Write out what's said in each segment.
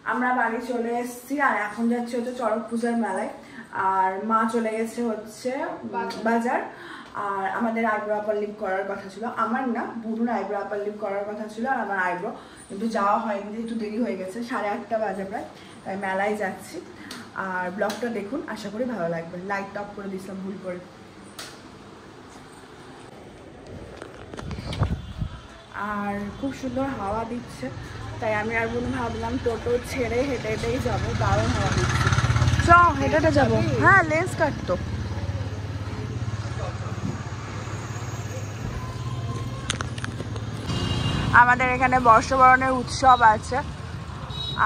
আমরা বাড়ি চলে এসেছি আর এখন যাচ্ছি হচ্ছে চড়ক পূজার মেলায়। আর মা চলে গেছে হচ্ছে বাজার। আর আমাদের আইব্রো আপার লিপ করার কথা ছিল, আমার না বুনুর আইব্রো আপার লিপ করার কথা ছিল আর আমার আইব্রো, কিন্তু যাওয়া হয়নি, একটু দেরি হয়ে গেছে, 8:30 বাজে প্রায়, তাই মেলায় যাচ্ছি। আর ব্লগটা দেখুন, আশা করি ভালো লাগবে। লাইট অফ করে দিয়েছিলাম ভুল করে। আর খুব সুন্দর হাওয়া দিচ্ছে, তাই আমি আর বোন ভাবলাম টোটো ছেড়ে হেঁটে হেঁটেই যাবো, দারুণ হাওয়া দিচ্ছে। চ হেঁটে হেঁটে যাবো। হ্যাঁ, লেন্স কাটতো। আমাদের এখানে বর্ষবরণের উৎসব আছে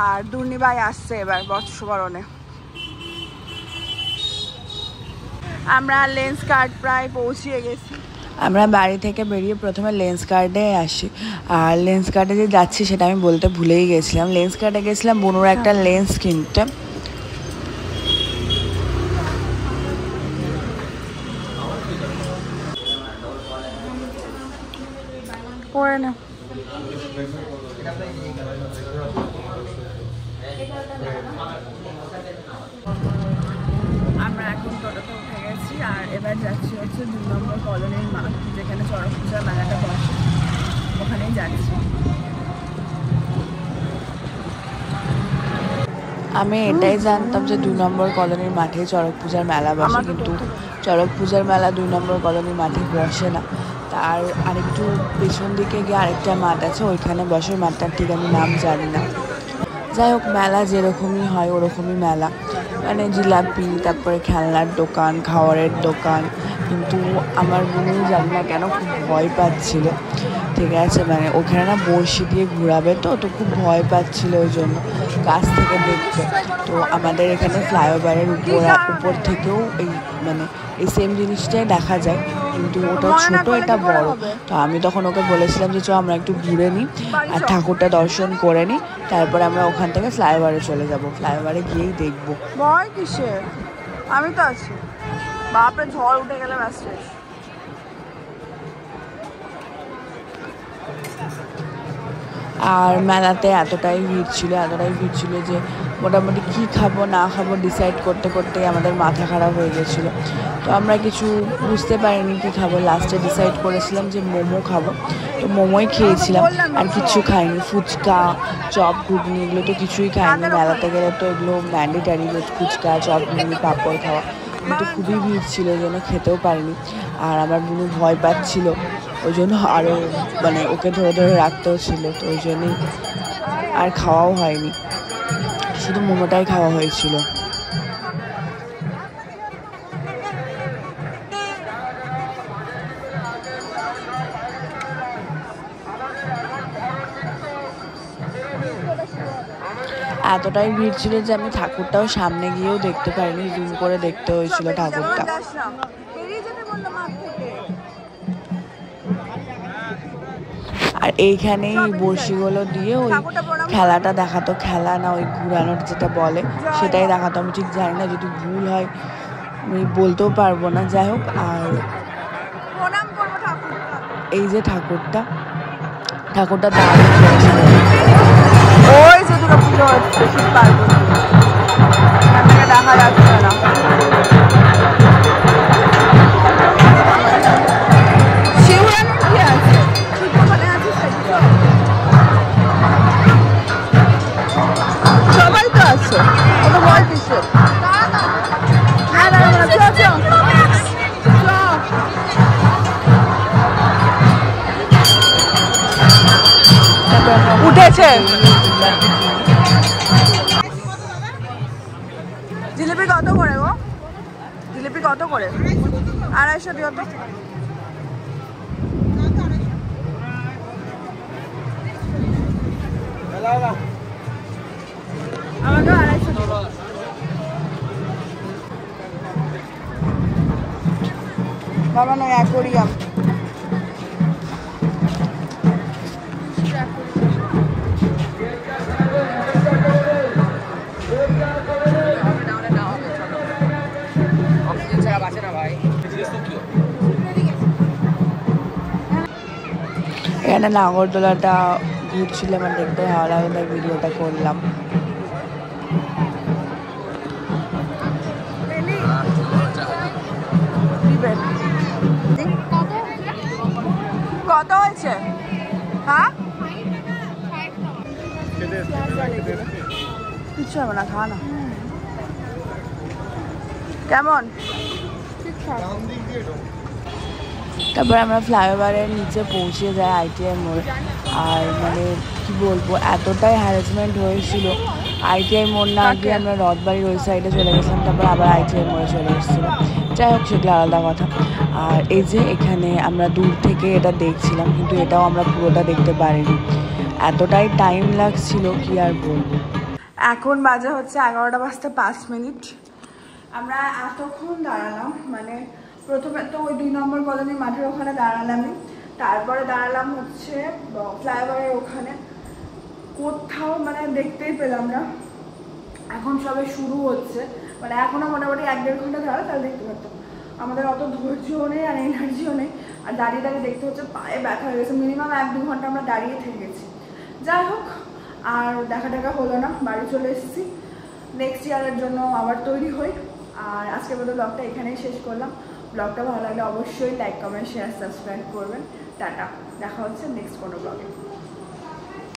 আর দুর্নিভাই আসছে এবার বর্ষবরণে। আমরা লেন্স কার্ড প্রায় পৌঁছিয়ে গেছি। আমরা বাড়ি থেকে বেরিয়ে প্রথমে লেন্স কার্ডে আসি, আর লেন্স কার্ডে যে যাচ্ছি সেটা আমি বলতে ভুলেই গেছিলাম। লেন্স কার্ডে গেছিলাম বোনুর একটা লেন্স কিনতে। পরে না আমরা এখন টোটোতে উঠে গেছি আর এবার যাচ্ছি হচ্ছে 2 নম্বর কলোনির মাঠ, যেখানে চড়ক পূজার মেলাটা বসে, ওখানেই যাচ্ছি। আমি এটাই জানতাম যে 2 নম্বর কলোনির মাঠে চড়ক পূজার মেলা বসে, কিন্তু চড়ক পূজার মেলা 2 নম্বর কলোনির মাঠে বসে না। তার আরেকটু পেছন দিকে গিয়ে আরেকটা মাঠ আছে, ওইখানে বসে। মাঠটার ঠিক আমি নাম জানি না। যাই হোক, মেলা যেরকমই হয় ওরকমই মেলা, মানে জিলাপি, তারপরে খেলনার দোকান, খাওয়ারের দোকান। কিন্তু আমার বোনু জানি না কেন খুব ভয় পাচ্ছিল, ঠিক আছে, মানে ওখানে না বড়শি দিয়ে ঘুরাবে, তো খুব ভয় পাচ্ছিল ওই জন্য কাছ থেকে দেখতে। তো আমাদের এখানে ফ্লাইওভারের উপর থেকেও এই মানে এই সেম জিনিসটাই দেখা যায়, কিন্তু ওটা ছোট, এটা বড়। তো আমি তখন ওকে বলেছিলাম যে চ আমরা একটু ঘুরে নিই আর ঠাকুরটা দর্শন করে নিই, তারপরে আমরা ওখান থেকে ফ্লাইওভারে চলে যাব। ফ্লাইওভারে গিয়েই দেখবো। ভয় কিসে, আমি তো আছি। বাপরে, ঝড় উঠে গেলে ব্যাস শেষ। আর মেলাতে এতটাই ভিড় ছিল যে মোটামুটি কী খাবো না খাবো ডিসাইড করতে করতেই আমাদের মাথা খারাপ হয়ে গেছিলো। তো আমরা কিছু বুঝতে পারিনি কী খাবো। লাস্টে ডিসাইড করেছিলাম যে মোমো খাবো, তো মোমোই খেয়েছিলাম, আর কিছু খাইনি। ফুচকা, চপ, ঘুগনি এগুলো তো কিছুই খাইনি। মেলাতে গেলে তো এগুলো ম্যান্ডেটারি, ফুচকা, চপ, ঘুগনি, পাঁপড় খাওয়া, কিন্তু খুবই ভিড় ছিল, ওই জন্য খেতেও পারিনি। আর আমার বোনু ভয় পাচ্ছিল, ওই জন্য আরও মানে ওকে ধরে ধরে রাখতেও ছিল, তো ওই জন্যই আর খাওয়াও হয়নি, শুধু মোমোটাই খাওয়া হয়েছিল। এতটাই ভিড় ছিল যে আমি ঠাকুরটাও সামনে গিয়েও দেখতে পারিনি, জুম করে দেখতে হয়েছিল ঠাকুরটা। আর এইখানেই বড়শিগুলো দিয়ে ওই খেলাটা দেখাতো, খেলা না ওই ঘুরানোর যেটা বলে সেটাই দেখাতো। আমি ঠিক জানি না, যদি ভুল হয় আমি বলতেও পারবো না। যাই হোক, আর এই যে ঠাকুরটা দারুণ হয়েছিল। ওই যে দুটো পুজো হচ্ছে, শীত পার্বতী, এখান থেকে দেখা যাচ্ছে না। সবাই তো আছে, ওটা বল কিসে। উঠেছে জিলিপি কত করে গো? জিলিপি কত করে? 250 দিও তো। আমাকে 250 দিও। বাবা নয়, অ্যাকোরিয়াম। এখানে নাগরদোলাটা ঘুরছিলাম আর দেখতে ভালো লাগে, তাই ভিডিওটা করলাম। কত হয়েছে? হ্যাঁ কিছু হবে না, খাওয়া না। কেমন? তারপর আমরা ফ্লাইওভারের নিচে পৌঁছে যাই ITI মোড়ে। আর মানে কি বলবো, এতটাই হ্যারাসমেন্ট হয়েছিল। ITI মোড় না গিয়ে আমরা রথবাড়ির ওই সাইডে চলে গেছিলাম, তারপর আবার ITI মোড়ে চলে এসেছিলাম। যাই হোক, সেগুলো আলাদা কথা। আর এই যে এখানে আমরা দূর থেকে এটা দেখছিলাম, কিন্তু এটাও আমরা পুরোটা দেখতে পারিনি, এতটাই টাইম লাগছিল কি আর বলবো। এখন বাজে হচ্ছে 11টা বাজতে 5 মিনিট। আমরা এতক্ষণ দাঁড়ালাম, মানে প্রথমে তো ওই 2 নম্বর কলোনির মাঠের ওখানে দাঁড়ালামই, তারপরে দাঁড়ালাম হচ্ছে ফ্লাইওভারের ওখানে, কোথাও মানে দেখতেই পেলাম না। এখন সবে শুরু হচ্ছে, মানে এখনও মোটামুটি 1-1.5 ঘন্টা দাঁড়া, তাহলে দেখতে পারতাম। আমাদের অত ধৈর্যও নেই আর এনার্জিও নেই, আর দাঁড়িয়ে দাঁড়িয়ে দেখতে হচ্ছে, পায়ে ব্যথা হয়ে গেছে। মিনিমাম 1-2 ঘন্টা আমরা দাঁড়িয়ে থেকে গেছি। যাই হোক, আর দেখা টাকা হলো না, বাড়ি চলে এসেছি। নেক্সট ইয়ারের জন্য আবার তৈরি হই। আর আজকের মতো ব্লগটা এখানেই শেষ করলাম। ব্লগটা ভালো লাগলে অবশ্যই লাইক, কমেন্ট, শেয়ার, সাবস্ক্রাইব করবেন। টাটা, দেখা হচ্ছে নেক্সট কোনো ব্লগে।